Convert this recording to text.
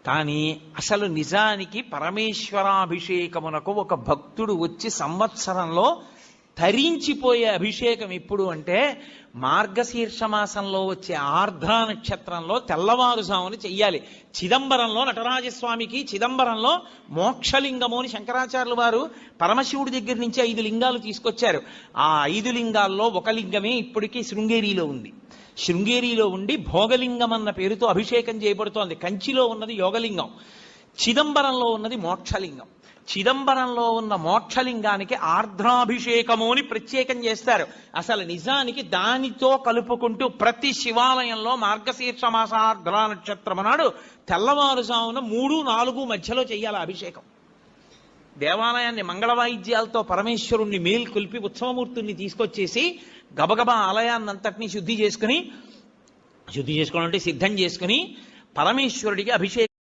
కానీ అసలు నిజానికి పరమేశ్వరాభిషేకమునకు ఒక భక్తుడు వచ్చి సంవత్సరంలో తరించిపోయే అభిషేకం ఎప్పుడు అంటే మార్గశీర్ష మాసంలో వచ్చే ఆర్ద్ర నక్షత్రంలో తెల్లవారుజామున చెయ్యాలి. చిదంబరంలో నటరాజస్వామికి చిదంబరంలో మోక్షలింగము అని శంకరాచార్యులు వారు పరమశివుడి దగ్గర నుంచి 5 లింగాలు తీసుకొచ్చారు. ఆ 5 లింగాల్లో ఒక లింగమే ఇప్పటికీ శృంగేరిలో ఉంది. శృంగేరిలో ఉండి భోగలింగం అన్న పేరుతో అభిషేకం చేయబడుతోంది. కంచిలో ఉన్నది యోగలింగం, చిదంబరంలో ఉన్నది మోక్షలింగం. చిదంబరంలో ఉన్న మోక్షలింగానికి ఆర్ద్రాభిషేకము అని ప్రత్యేకం చేస్తారు. అసలు నిజానికి దానితో కలుపుకుంటూ ప్రతి శివాలయంలో మార్గశీర్ష మాసార్ద్ర నక్షత్రం నాడు తెల్లవారుజామున 3-4 మధ్యలో చెయ్యాలి అభిషేకం. దేవాలయాన్ని మంగళ వాయిద్యాలతో పరమేశ్వరుణ్ణి మేల్కొల్పి ఉత్సవమూర్తుల్ని తీసుకొచ్చేసి గబగబా ఆలయాన్నంతటినీ శుద్ధి చేసుకోవాలంటే సిద్ధం చేసుకుని పరమేశ్వరుడికి అభిషేకం